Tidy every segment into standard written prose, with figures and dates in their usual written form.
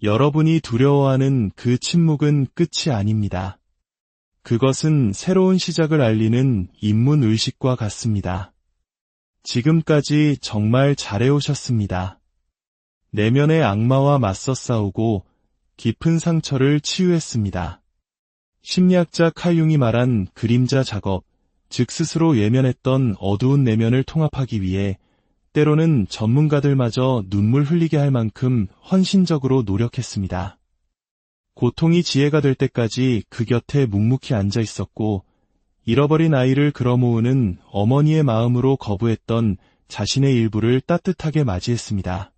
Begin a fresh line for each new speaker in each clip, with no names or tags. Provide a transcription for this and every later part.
여러분이 두려워하는 그 침묵은 끝이 아닙니다. 그것은 새로운 시작을 알리는 인문의식과 같습니다. 지금까지 정말 잘해오셨습니다. 내면의 악마와 맞서 싸우고 깊은 상처를 치유했습니다. 심리학자 칼 융이 말한 그림자 작업, 즉 스스로 외면했던 어두운 내면을 통합하기 위해 때로는 전문가들마저 눈물 흘리게 할 만큼 헌신적으로 노력했습니다. 고통이 지혜가 될 때까지 그 곁에 묵묵히 앉아 있었고, 잃어버린 아이를 끌어모으는 어머니의 마음으로 거부했던 자신의 일부를 따뜻하게 맞이했습니다.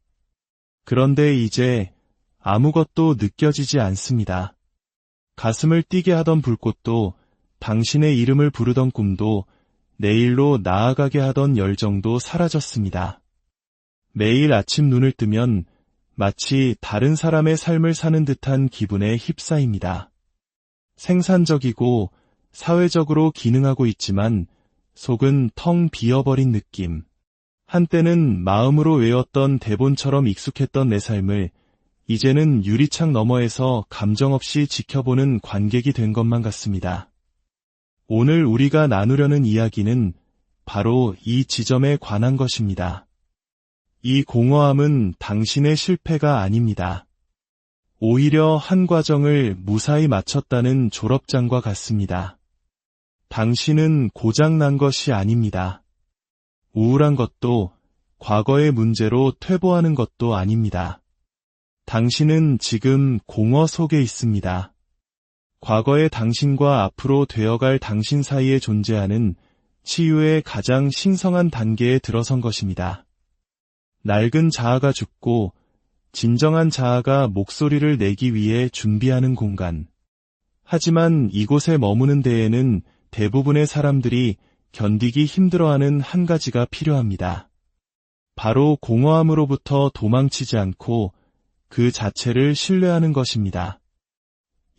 그런데 이제 아무것도 느껴지지 않습니다. 가슴을 뛰게 하던 불꽃도, 당신의 이름을 부르던 꿈도, 내일로 나아가게 하던 열정도 사라졌습니다. 매일 아침 눈을 뜨면 마치 다른 사람의 삶을 사는 듯한 기분에 휩싸입니다. 생산적이고 사회적으로 기능하고 있지만 속은 텅 비어버린 느낌. 한때는 마음으로 외웠던 대본처럼 익숙했던 내 삶을 이제는 유리창 너머에서 감정 없이 지켜보는 관객이 된 것만 같습니다. 오늘 우리가 나누려는 이야기는 바로 이 지점에 관한 것입니다. 이 공허함은 당신의 실패가 아닙니다. 오히려 한 과정을 무사히 마쳤다는 졸업장과 같습니다. 당신은 고장난 것이 아닙니다. 우울한 것도 과거의 문제로 퇴보하는 것도 아닙니다. 당신은 지금 공허 속에 있습니다. 과거의 당신과 앞으로 되어갈 당신 사이에 존재하는 치유의 가장 신성한 단계에 들어선 것입니다. 낡은 자아가 죽고 진정한 자아가 목소리를 내기 위해 준비하는 공간. 하지만 이곳에 머무는 데에는 대부분의 사람들이 견디기 힘들어하는 한 가지가 필요합니다. 바로 공허함으로부터 도망치지 않고 그 자체를 신뢰하는 것입니다.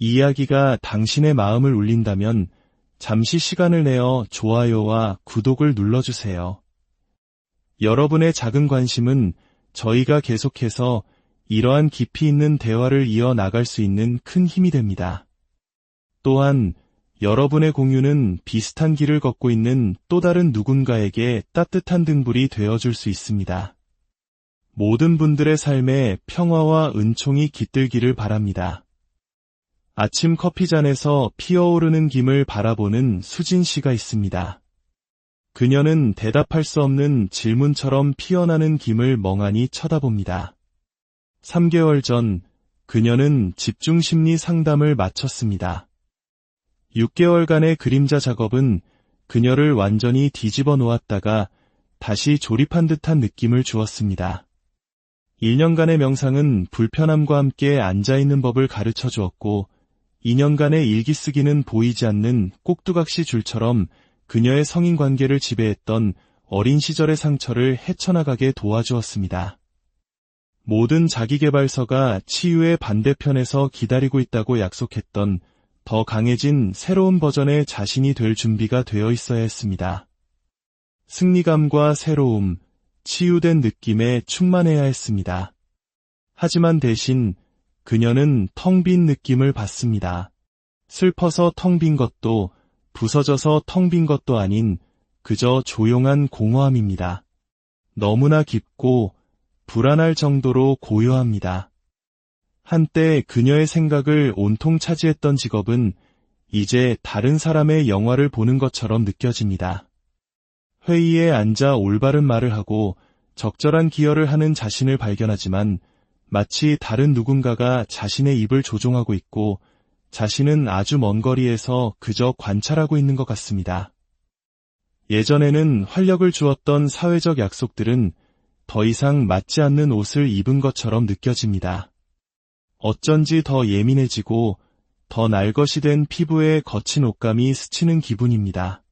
이 이야기가 당신의 마음을 울린다면 잠시 시간을 내어 좋아요와 구독을 눌러주세요. 여러분의 작은 관심은 저희가 계속해서 이러한 깊이 있는 대화를 이어나갈 수 있는 큰 힘이 됩니다. 또한 여러분의 공유는 비슷한 길을 걷고 있는 또 다른 누군가에게 따뜻한 등불이 되어줄 수 있습니다. 모든 분들의 삶에 평화와 은총이 깃들기를 바랍니다. 아침 커피잔에서 피어오르는 김을 바라보는 수진 씨가 있습니다. 그녀는 대답할 수 없는 질문처럼 피어나는 김을 멍하니 쳐다봅니다. 3개월 전 그녀는 집중심리 상담을 마쳤습니다. 6개월간의 그림자 작업은 그녀를 완전히 뒤집어 놓았다가 다시 조립한 듯한 느낌을 주었습니다. 1년간의 명상은 불편함과 함께 앉아있는 법을 가르쳐 주었고 2년간의 일기 쓰기는 보이지 않는 꼭두각시 줄처럼 그녀의 성인 관계를 지배했던 어린 시절의 상처를 헤쳐나가게 도와주었습니다. 모든 자기계발서가 치유의 반대편에서 기다리고 있다고 약속했던 더 강해진 새로운 버전의 자신이 될 준비가 되어 있어야 했습니다. 승리감과 새로움, 치유된 느낌에 충만해야 했습니다. 하지만 대신 그녀는 텅 빈 느낌을 받습니다. 슬퍼서 텅 빈 것도 부서져서 텅 빈 것도 아닌 그저 조용한 공허함입니다. 너무나 깊고 불안할 정도로 고요합니다. 한때 그녀의 생각을 온통 차지했던 직업은 이제 다른 사람의 영화를 보는 것처럼 느껴집니다. 회의에 앉아 올바른 말을 하고 적절한 기여를 하는 자신을 발견하지만 마치 다른 누군가가 자신의 입을 조종하고 있고 자신은 아주 먼 거리에서 그저 관찰하고 있는 것 같습니다. 예전에는 활력을 주었던 사회적 약속들은 더 이상 맞지 않는 옷을 입은 것처럼 느껴집니다. 어쩐지 더 예민해지고 더 날것이 된 피부에 거친 옷감이 스치는 기분입니다.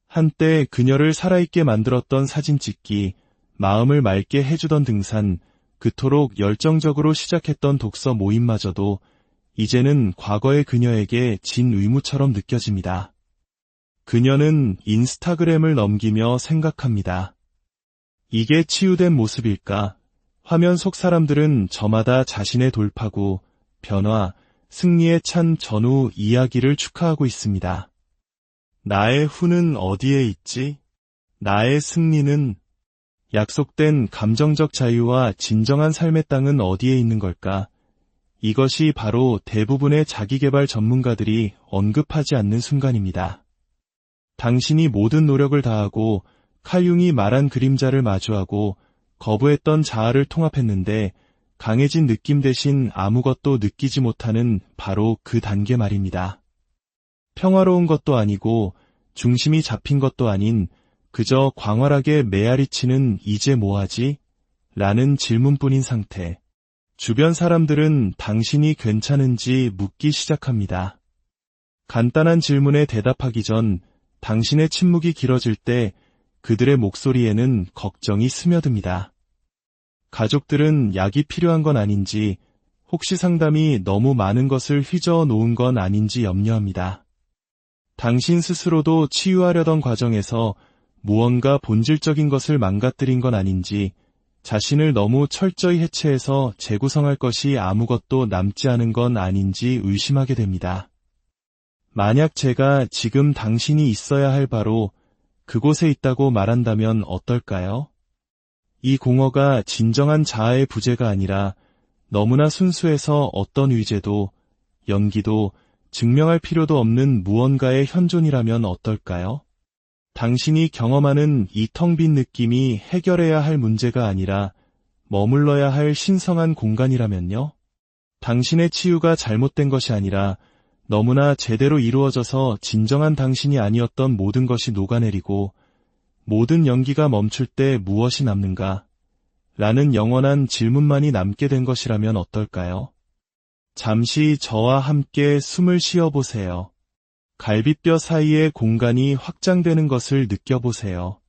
한때 그녀를 살아있게 만들었던 사진 찍기, 마음을 맑게 해주던 등산, 그토록 열정적으로 시작했던 독서 모임마저도 이제는 과거의 그녀에게 진 의무처럼 느껴집니다. 그녀는 인스타그램을 넘기며 생각합니다. 이게 치유된 모습일까? 화면 속 사람들은 저마다 자신의 돌파구, 변화, 승리에 찬 전후 이야기를 축하하고 있습니다. 나의 후는 어디에 있지? 나의 승리는? 약속된 감정적 자유와 진정한 삶의 땅은 어디에 있는 걸까? 이것이 바로 대부분의 자기계발 전문가들이 언급하지 않는 순간입니다. 당신이 모든 노력을 다하고 칼융이 말한 그림자를 마주하고 거부했던 자아를 통합했는데 강해진 느낌 대신 아무것도 느끼지 못하는 바로 그 단계 말입니다. 평화로운 것도 아니고 중심이 잡힌 것도 아닌 그저 광활하게 메아리치는 이제 뭐하지? 라는 질문뿐인 상태. 주변 사람들은 당신이 괜찮은지 묻기 시작합니다. 간단한 질문에 대답하기 전 당신의 침묵이 길어질 때 그들의 목소리에는 걱정이 스며듭니다. 가족들은 약이 필요한 건 아닌지, 혹시 상담이 너무 많은 것을 휘저어 놓은 건 아닌지 염려합니다. 당신 스스로도 치유하려던 과정에서 무언가 본질적인 것을 망가뜨린 건 아닌지, 자신을 너무 철저히 해체해서 재구성할 것이 아무것도 남지 않은 건 아닌지 의심하게 됩니다. 만약 제가 지금 당신이 있어야 할 바로 그곳에 있다고 말한다면 어떨까요? 이 공허가 진정한 자아의 부재가 아니라 너무나 순수해서 어떤 위제도, 연기도, 증명할 필요도 없는 무언가의 현존이라면 어떨까요? 당신이 경험하는 이 텅 빈 느낌이 해결해야 할 문제가 아니라 머물러야 할 신성한 공간이라면요? 당신의 치유가 잘못된 것이 아니라 너무나 제대로 이루어져서 진정한 당신이 아니었던 모든 것이 녹아내리고 모든 연기가 멈출 때 무엇이 남는가? 라는 영원한 질문만이 남게 된 것이라면 어떨까요? 잠시 저와 함께 숨을 쉬어보세요. 갈비뼈 사이의 공간이 확장되는 것을 느껴보세요.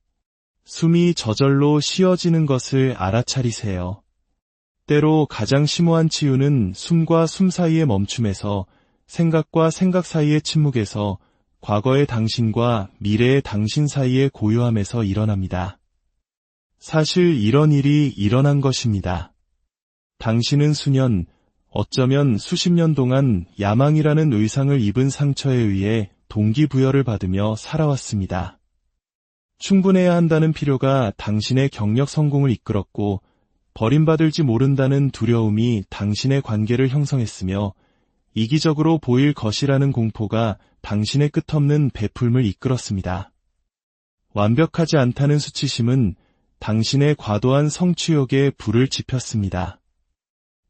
숨이 저절로 쉬어지는 것을 알아차리세요. 때로 가장 심오한 치유는 숨과 숨 사이의 멈춤에서, 생각과 생각 사이의 침묵에서, 과거의 당신과 미래의 당신 사이의 고요함에서 일어납니다. 사실 이런 일이 일어난 것입니다. 당신은 수년, 어쩌면 수십 년 동안 야망이라는 의상을 입은 상처에 의해 동기부여를 받으며 살아왔습니다. 충분해야 한다는 필요가 당신의 경력 성공을 이끌었고 버림받을지 모른다는 두려움이 당신의 관계를 형성했으며 이기적으로 보일 것이라는 공포가 당신의 끝없는 베풀음을 이끌었습니다. 완벽하지 않다는 수치심은 당신의 과도한 성취욕에 불을 지폈습니다.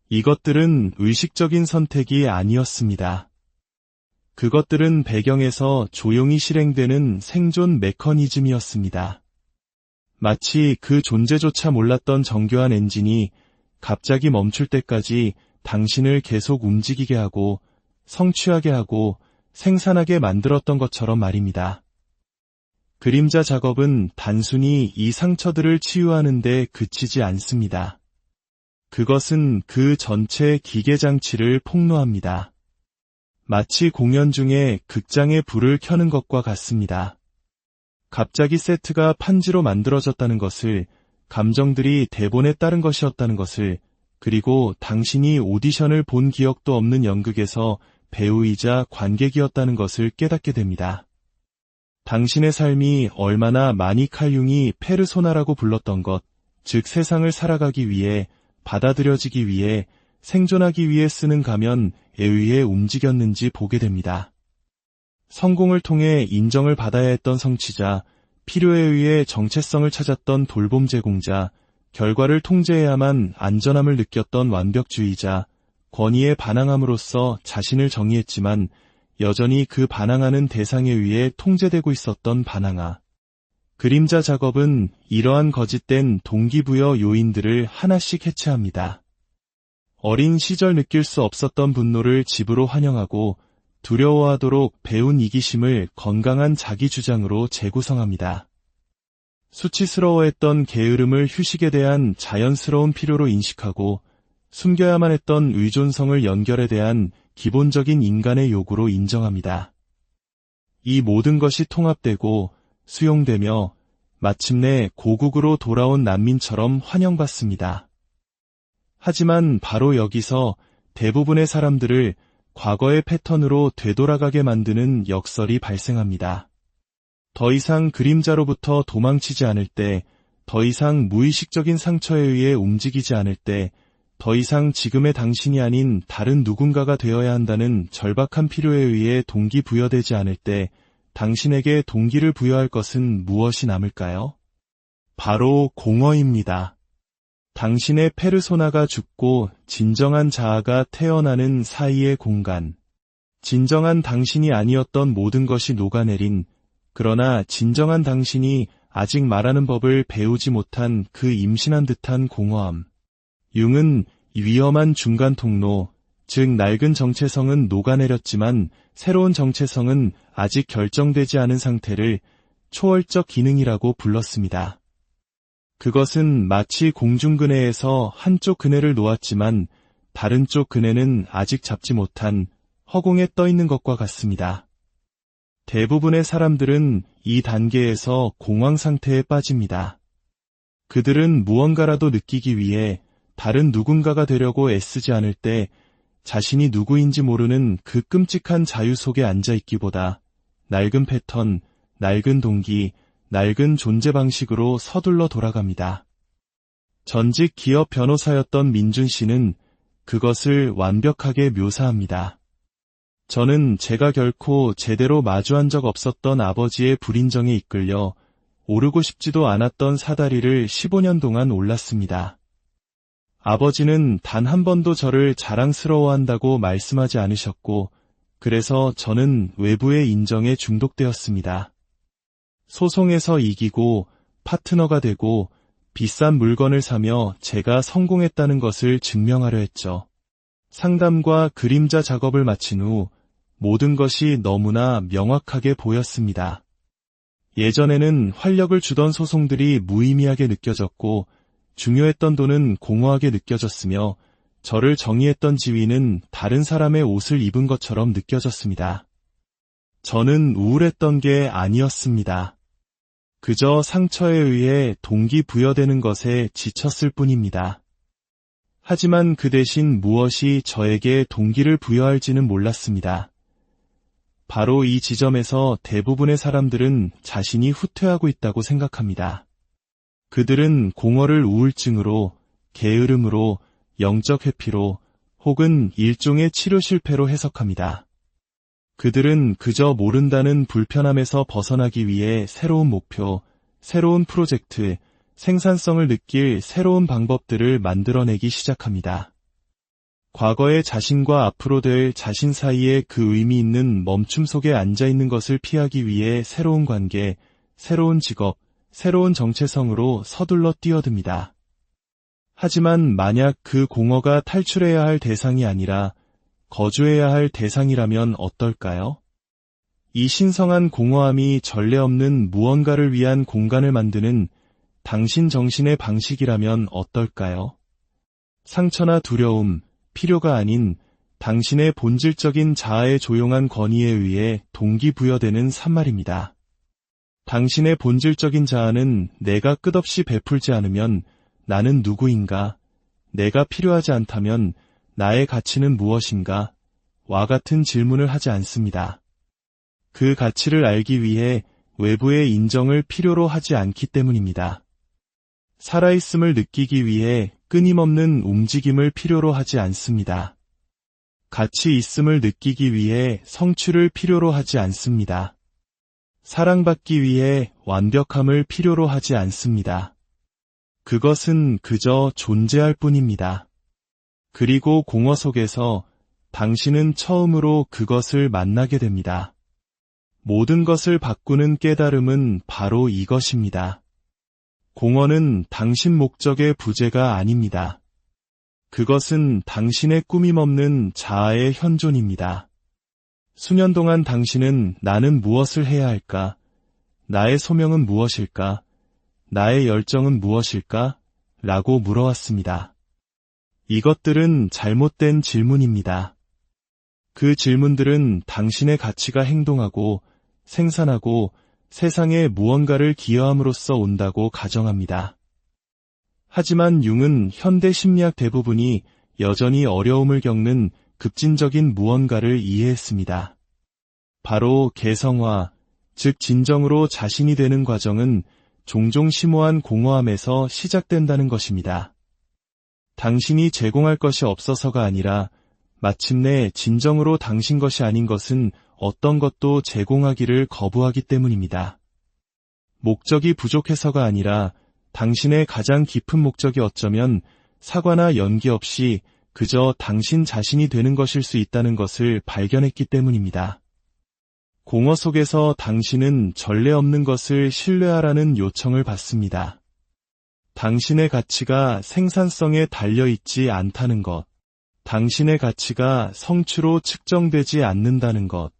이것들은 의식적인 선택이 아니었습니다. 그것들은 배경에서 조용히 실행되는 생존 메커니즘이었습니다. 마치 그 존재조차 몰랐던 정교한 엔진이 갑자기 멈출 때까지 당신을 계속 움직이게 하고 성취하게 하고 생산하게 만들었던 것처럼 말입니다. 그림자 작업은 단순히 이 상처들을 치유하는 데 그치지 않습니다. 그것은 그 전체 기계장치를 폭로합니다. 마치 공연 중에 극장의 불을 켜는 것과 같습니다. 갑자기 세트가 판지로 만들어졌다는 것을, 감정들이 대본에 따른 것이었다는 것을, 그리고 당신이 오디션을 본 기억도 없는 연극에서 배우이자 관객이었다는 것을 깨닫게 됩니다. 당신의 삶이 얼마나 많이 칼융이 페르소나라고 불렀던 것, 즉 세상을 살아가기 위해, 받아들여지기 위해, 생존하기 위해 쓰는 가면에 의해 움직였는지 보게 됩니다. 성공을 통해 인정을 받아야 했던 성취자, 필요에 의해 정체성을 찾았던 돌봄 제공자, 결과를 통제해야만 안전함을 느꼈던 완벽주의자, 권위에 반항함으로써 자신을 정의했지만 여전히 그 반항하는 대상에 의해 통제되고 있었던 반항아. 그림자 작업은 이러한 거짓된 동기부여 요인들을 하나씩 해체합니다. 어린 시절 느낄 수 없었던 분노를 집으로 환영하고 두려워하도록 배운 이기심을 건강한 자기주장으로 재구성합니다. 수치스러워했던 게으름을 휴식에 대한 자연스러운 필요로 인식하고 숨겨야만 했던 의존성을 연결에 대한 기본적인 인간의 요구로 인정합니다. 이 모든 것이 통합되고 수용되며 마침내 고국으로 돌아온 난민처럼 환영받습니다. 하지만 바로 여기서 대부분의 사람들을 과거의 패턴으로 되돌아가게 만드는 역설이 발생합니다. 더 이상 그림자로부터 도망치지 않을 때, 더 이상 무의식적인 상처에 의해 움직이지 않을 때, 더 이상 지금의 당신이 아닌 다른 누군가가 되어야 한다는 절박한 필요에 의해 동기부여되지 않을 때, 당신에게 동기를 부여할 것은 무엇이 남을까요? 바로 공허입니다. 당신의 페르소나가 죽고 진정한 자아가 태어나는 사이의 공간. 진정한 당신이 아니었던 모든 것이 녹아내린, 그러나 진정한 당신이 아직 말하는 법을 배우지 못한 그 임신한 듯한 공허함. 융은 위험한 중간 통로, 즉 낡은 정체성은 녹아내렸지만 새로운 정체성은 아직 결정되지 않은 상태를 초월적 기능이라고 불렀습니다. 그것은 마치 공중그네에서 한쪽 그네를 놓았지만 다른 쪽 그네는 아직 잡지 못한 허공에 떠 있는 것과 같습니다. 대부분의 사람들은 이 단계에서 공황 상태에 빠집니다. 그들은 무언가라도 느끼기 위해 다른 누군가가 되려고 애쓰지 않을 때 자신이 누구인지 모르는 그 끔찍한 자유 속에 앉아있기보다 낡은 패턴, 낡은 동기, 낡은 존재 방식으로 서둘러 돌아갑니다. 전직 기업 변호사였던 민준 씨는 그것을 완벽하게 묘사합니다. 저는 제가 결코 제대로 마주한 적 없었던 아버지의 불인정에 이끌려 오르고 싶지도 않았던 사다리를 15년 동안 올랐습니다. 아버지는 단 한 번도 저를 자랑스러워한다고 말씀하지 않으셨고, 그래서 저는 외부의 인정에 중독되었습니다. 소송에서 이기고 파트너가 되고 비싼 물건을 사며 제가 성공했다는 것을 증명하려 했죠. 상담과 그림자 작업을 마친 후 모든 것이 너무나 명확하게 보였습니다. 예전에는 활력을 주던 소송들이 무의미하게 느껴졌고 중요했던 돈은 공허하게 느껴졌으며 저를 정의했던 지위는 다른 사람의 옷을 입은 것처럼 느껴졌습니다. 저는 우울했던 게 아니었습니다. 그저 상처에 의해 동기부여되는 것에 지쳤을 뿐입니다. 하지만 그 대신 무엇이 저에게 동기를 부여할지는 몰랐습니다. 바로 이 지점에서 대부분의 사람들은 자신이 후퇴하고 있다고 생각합니다. 그들은 공허를 우울증으로, 게으름으로, 영적 회피로, 혹은 일종의 치료 실패로 해석합니다. 그들은 그저 모른다는 불편함에서 벗어나기 위해 새로운 목표, 새로운 프로젝트, 생산성을 느낄 새로운 방법들을 만들어내기 시작합니다. 과거의 자신과 앞으로 될 자신 사이에 그 의미 있는 멈춤 속에 앉아있는 것을 피하기 위해 새로운 관계, 새로운 직업, 새로운 정체성으로 서둘러 뛰어듭니다. 하지만 만약 그 공허가 탈출해야 할 대상이 아니라 거주해야 할 대상이라면 어떨까요? 이 신성한 공허함이 전례 없는 무언가를 위한 공간을 만드는 당신 정신의 방식이라면 어떨까요? 상처나 두려움, 필요가 아닌 당신의 본질적인 자아의 조용한 권위에 의해 동기부여되는 산말입니다. 당신의 본질적인 자아는 내가 끝없이 베풀지 않으면 나는 누구인가? 내가 필요하지 않다면 나의 가치는 무엇인가? 와 같은 질문을 하지 않습니다. 그 가치를 알기 위해 외부의 인정을 필요로 하지 않기 때문입니다. 살아있음을 느끼기 위해 끊임없는 움직임을 필요로 하지 않습니다. 가치 있음을 느끼기 위해 성취를 필요로 하지 않습니다. 사랑받기 위해 완벽함을 필요로 하지 않습니다. 그것은 그저 존재할 뿐입니다. 그리고 공허 속에서 당신은 처음으로 그것을 만나게 됩니다. 모든 것을 바꾸는 깨달음은 바로 이것입니다. 공허는 당신 목적의 부재가 아닙니다. 그것은 당신의 꾸밈없는 자아의 현존입니다. 수년 동안 당신은 나는 무엇을 해야 할까? 나의 소명은 무엇일까? 나의 열정은 무엇일까? 라고 물어왔습니다. 이것들은 잘못된 질문입니다. 그 질문들은 당신의 가치가 행동하고 생산하고 세상에 무언가를 기여함으로써 온다고 가정합니다. 하지만 융은 현대 심리학 대부분이 여전히 어려움을 겪는 급진적인 무언가를 이해했습니다. 바로 개성화, 즉 진정으로 자신이 되는 과정은 종종 심오한 공허함에서 시작된다는 것입니다. 당신이 제공할 것이 없어서가 아니라 마침내 진정으로 당신 것이 아닌 것은 어떤 것도 제공하기를 거부하기 때문입니다. 목적이 부족해서가 아니라 당신의 가장 깊은 목적이 어쩌면 사과나 연기 없이 그저 당신 자신이 되는 것일 수 있다는 것을 발견했기 때문입니다. 공허 속에서 당신은 전례 없는 것을 신뢰하라는 요청을 받습니다. 당신의 가치가 생산성에 달려있지 않다는 것, 당신의 가치가 성취로 측정되지 않는다는 것,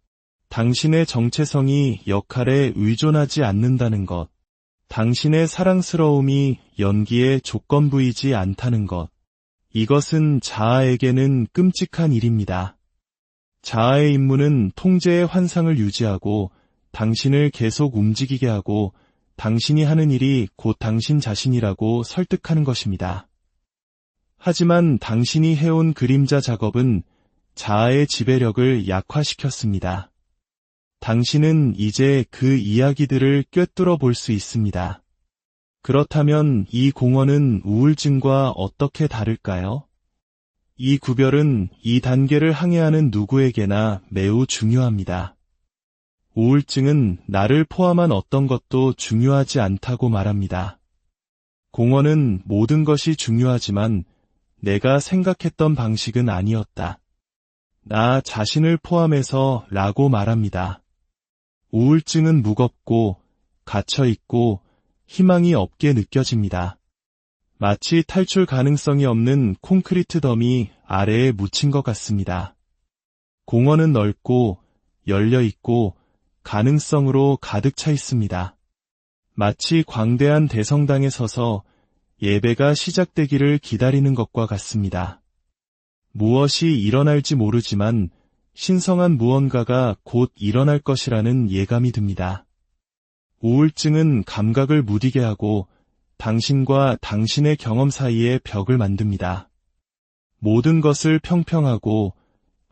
당신의 정체성이 역할에 의존하지 않는다는 것, 당신의 사랑스러움이 연기에 조건부이지 않다는 것, 이것은 자아에게는 끔찍한 일입니다. 자아의 임무는 통제의 환상을 유지하고 당신을 계속 움직이게 하고 당신이 하는 일이 곧 당신 자신이라고 설득하는 것입니다. 하지만 당신이 해온 그림자 작업은 자아의 지배력을 약화시켰습니다. 당신은 이제 그 이야기들을 꿰뚫어 볼 수 있습니다. 그렇다면 이 공허는 우울증과 어떻게 다를까요? 이 구별은 이 단계를 항해하는 누구에게나 매우 중요합니다. 우울증은 나를 포함한 어떤 것도 중요하지 않다고 말합니다. 공허는 모든 것이 중요하지만 내가 생각했던 방식은 아니었다. 나 자신을 포함해서 라고 말합니다. 우울증은 무겁고 갇혀있고 희망이 없게 느껴집니다. 마치 탈출 가능성이 없는 콘크리트 덤이 아래에 묻힌 것 같습니다. 공허는 넓고 열려있고 가능성으로 가득 차 있습니다. 마치 광대한 대성당에 서서 예배가 시작되기를 기다리는 것과 같습니다. 무엇이 일어날지 모르지만 신성한 무언가가 곧 일어날 것이라는 예감이 듭니다. 우울증은 감각을 무디게 하고 당신과 당신의 경험 사이에 벽을 만듭니다. 모든 것을 평평하고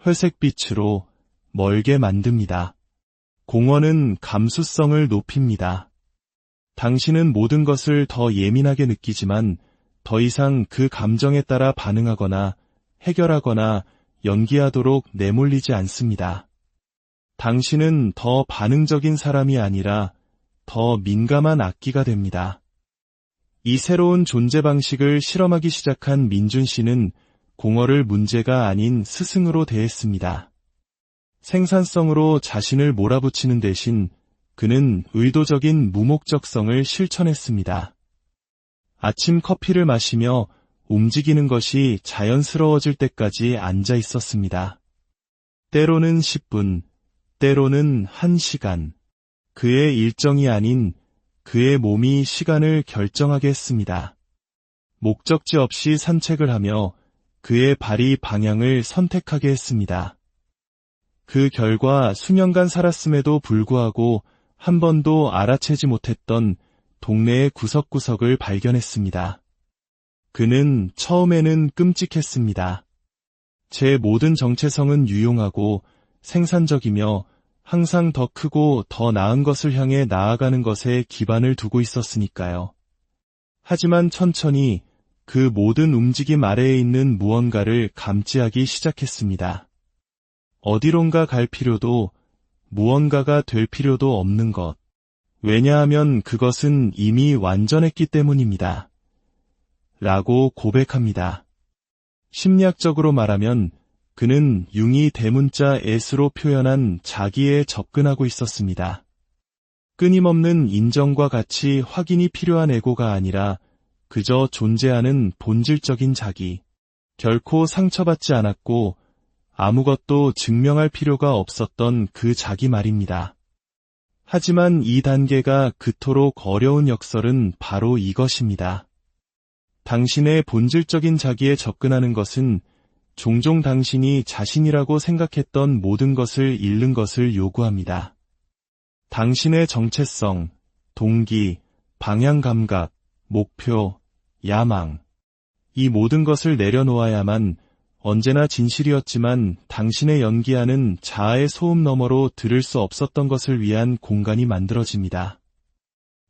회색빛으로 멀게 만듭니다. 공허는 감수성을 높입니다. 당신은 모든 것을 더 예민하게 느끼지만 더 이상 그 감정에 따라 반응하거나 해결하거나 연기하도록 내몰리지 않습니다. 당신은 더 반응적인 사람이 아니라 더 민감한 악기가 됩니다. 이 새로운 존재 방식을 실험하기 시작한 민준 씨는 공허를 문제가 아닌 스승으로 대했습니다. 생산성으로 자신을 몰아붙이는 대신 그는 의도적인 무목적성을 실천했습니다. 아침 커피를 마시며 움직이는 것이 자연스러워질 때까지 앉아 있었습니다. 때로는 10분, 때로는 1시간. 그의 일정이 아닌 그의 몸이 시간을 결정하게 했습니다. 목적지 없이 산책을 하며 그의 발이 방향을 선택하게 했습니다. 그 결과 수년간 살았음에도 불구하고 한 번도 알아채지 못했던 동네의 구석구석을 발견했습니다. 그는 처음에는 끔찍했습니다. 제 모든 정체성은 유용하고 생산적이며 항상 더 크고 더 나은 것을 향해 나아가는 것에 기반을 두고 있었으니까요. 하지만 천천히 그 모든 움직임 아래에 있는 무언가를 감지하기 시작했습니다. 어디론가 갈 필요도 무언가가 될 필요도 없는 것. 왜냐하면 그것은 이미 완전했기 때문입니다. 라고 고백합니다. 심리학적으로 말하면 그는 융이 대문자 S로 표현한 자기에 접근하고 있었습니다. 끊임없는 인정과 같이 확인이 필요한 에고가 아니라 그저 존재하는 본질적인 자기. 결코 상처받지 않았고 아무것도 증명할 필요가 없었던 그 자기 말입니다. 하지만 이 단계가 그토록 어려운 역설은 바로 이것입니다. 당신의 본질적인 자기에 접근하는 것은 종종 당신이 자신이라고 생각했던 모든 것을 잃는 것을 요구합니다. 당신의 정체성, 동기, 방향 감각, 목표, 야망. 이 모든 것을 내려놓아야만 언제나 진실이었지만 당신의 연기하는 자아의 소음 너머로 들을 수 없었던 것을 위한 공간이 만들어집니다.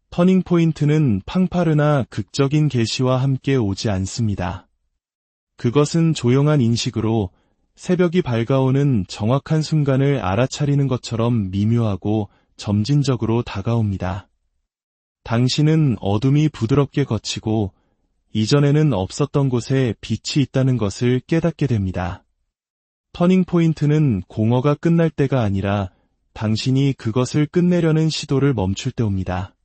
터닝포인트는 팡파르나 극적인 계시와 함께 오지 않습니다. 그것은 조용한 인식으로 새벽이 밝아오는 정확한 순간을 알아차리는 것처럼 미묘하고 점진적으로 다가옵니다. 당신은 어둠이 부드럽게 걷히고 이전에는 없었던 곳에 빛이 있다는 것을 깨닫게 됩니다. 터닝포인트는 공허가 끝날 때가 아니라 당신이 그것을 끝내려는 시도를 멈출 때 옵니다.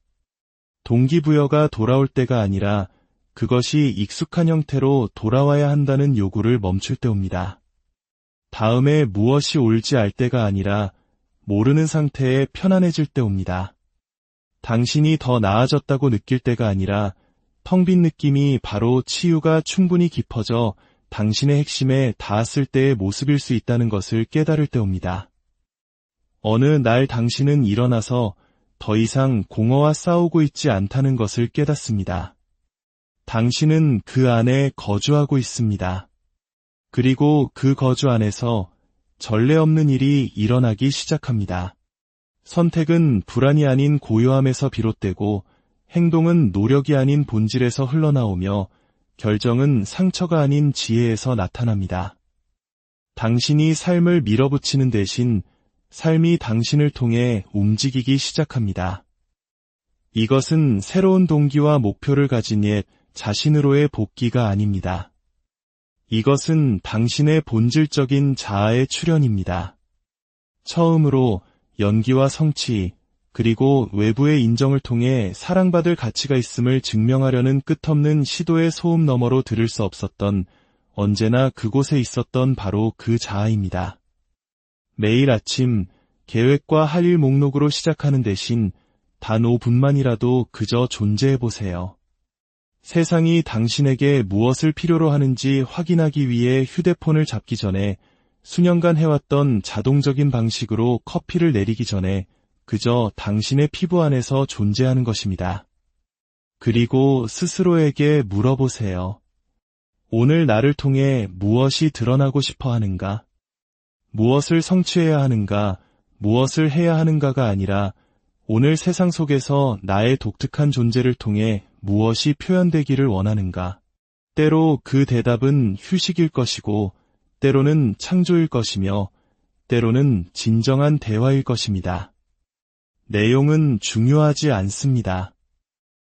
동기부여가 돌아올 때가 아니라 그것이 익숙한 형태로 돌아와야 한다는 요구를 멈출 때 옵니다. 다음에 무엇이 올지 알 때가 아니라 모르는 상태에 편안해질 때 옵니다. 당신이 더 나아졌다고 느낄 때가 아니라 텅 빈 느낌이 바로 치유가 충분히 깊어져 당신의 핵심에 닿았을 때의 모습일 수 있다는 것을 깨달을 때 옵니다. 어느 날 당신은 일어나서 더 이상 공허와 싸우고 있지 않다는 것을 깨닫습니다. 당신은 그 안에 거주하고 있습니다. 그리고 그 거주 안에서 전례 없는 일이 일어나기 시작합니다. 선택은 불안이 아닌 고요함에서 비롯되고 행동은 노력이 아닌 본질에서 흘러나오며 결정은 상처가 아닌 지혜에서 나타납니다. 당신이 삶을 밀어붙이는 대신 삶이 당신을 통해 움직이기 시작합니다. 이것은 새로운 동기와 목표를 가진 옛 자신으로의 복귀가 아닙니다. 이것은 당신의 본질적인 자아의 출현입니다. 처음으로 연기와 성취, 그리고 외부의 인정을 통해 사랑받을 가치가 있음을 증명하려는 끝없는 시도의 소음 너머로 들을 수 없었던 언제나 그곳에 있었던 바로 그 자아입니다. 매일 아침 계획과 할 일 목록으로 시작하는 대신 단 5분만이라도 그저 존재해보세요. 세상이 당신에게 무엇을 필요로 하는지 확인하기 위해 휴대폰을 잡기 전에 수년간 해왔던 자동적인 방식으로 커피를 내리기 전에 그저 당신의 피부 안에서 존재하는 것입니다. 그리고 스스로에게 물어보세요. 오늘 나를 통해 무엇이 드러나고 싶어 하는가? 무엇을 성취해야 하는가? 무엇을 해야 하는가가 아니라 오늘 세상 속에서 나의 독특한 존재를 통해 무엇이 표현되기를 원하는가? 때로 그 대답은 휴식일 것이고 때로는 창조일 것이며 때로는 진정한 대화일 것입니다. 내용은 중요하지 않습니다.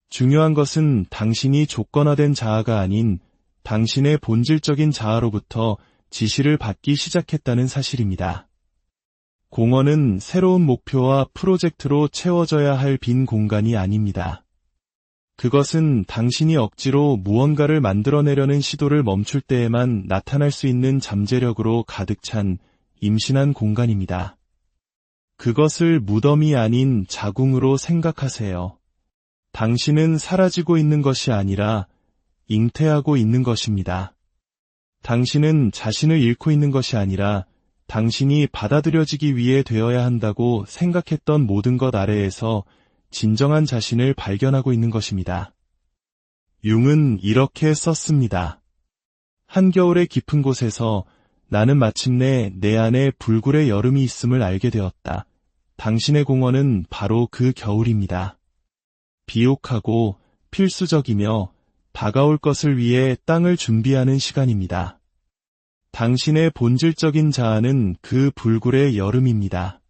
중요한 것은 당신이 조건화된 자아가 아닌 당신의 본질적인 자아로부터 지시를 받기 시작했다는 사실입니다. 공허는 새로운 목표와 프로젝트로 채워져야 할 빈 공간이 아닙니다. 그것은 당신이 억지로 무언가를 만들어내려는 시도를 멈출 때에만 나타날 수 있는 잠재력으로 가득 찬 임신한 공간입니다. 그것을 무덤이 아닌 자궁으로 생각하세요. 당신은 사라지고 있는 것이 아니라 잉태하고 있는 것입니다. 당신은 자신을 잃고 있는 것이 아니라 당신이 받아들여지기 위해 되어야 한다고 생각했던 모든 것 아래에서 진정한 자신을 발견하고 있는 것입니다. 융은 이렇게 썼습니다. 한겨울의 깊은 곳에서 나는 마침내 내 안에 불굴의 여름이 있음을 알게 되었다. 당신의 공허는 바로 그 겨울입니다. 비옥하고 필수적이며 다가올 것을 위해 땅을 준비하는 시간입니다. 당신의 본질적인 자아는 그 불굴의 여름입니다.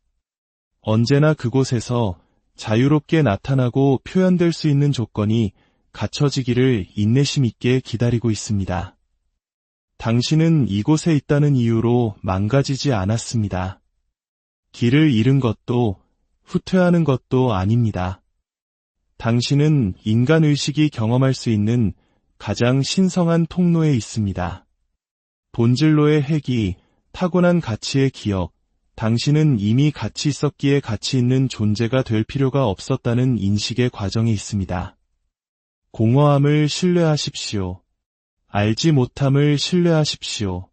언제나 그곳에서 자유롭게 나타나고 표현될 수 있는 조건이 갖춰지기를 인내심 있게 기다리고 있습니다. 당신은 이곳에 있다는 이유로 망가지지 않았습니다. 길을 잃은 것도 후퇴하는 것도 아닙니다. 당신은 인간의식이 경험할 수 있는 가장 신성한 통로에 있습니다. 본질로의 핵이 타고난 가치의 기억, 당신은 이미 가치 있었기에 가치 있는 존재가 될 필요가 없었다는 인식의 과정에 있습니다. 공허함을 신뢰하십시오. 알지 못함을 신뢰하십시오.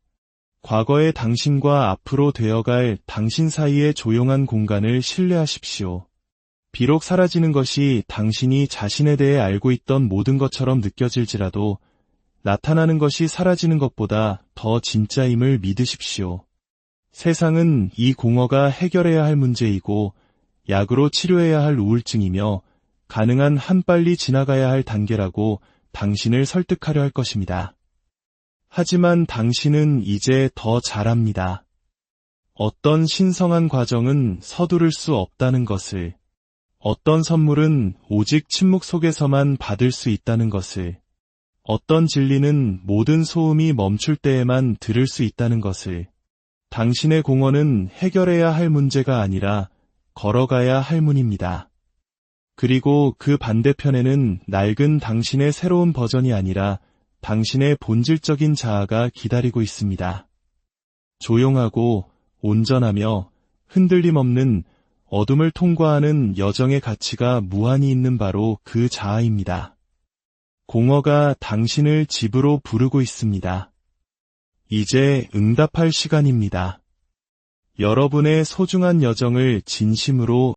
과거의 당신과 앞으로 되어갈 당신 사이의 조용한 공간을 신뢰하십시오. 비록 사라지는 것이 당신이 자신에 대해 알고 있던 모든 것처럼 느껴질지라도 나타나는 것이 사라지는 것보다 더 진짜임을 믿으십시오. 세상은 이 공허가 해결해야 할 문제이고 약으로 치료해야 할 우울증이며 가능한 한 빨리 지나가야 할 단계라고 당신을 설득하려 할 것입니다. 하지만 당신은 이제 더 잘합니다. 어떤 신성한 과정은 서두를 수 없다는 것을, 어떤 선물은 오직 침묵 속에서만 받을 수 있다는 것을, 어떤 진리는 모든 소음이 멈출 때에만 들을 수 있다는 것을, 당신의 공허는 해결해야 할 문제가 아니라 걸어가야 할 문입니다. 그리고 그 반대편에는 낡은 당신의 새로운 버전이 아니라 당신의 본질적인 자아가 기다리고 있습니다. 조용하고 온전하며 흔들림 없는 어둠을 통과하는 여정의 가치가 무한히 있는 바로 그 자아입니다. 공허가 당신을 집으로 부르고 있습니다. 이제 응답할 시간입니다. 여러분의 소중한 여정을 진심으로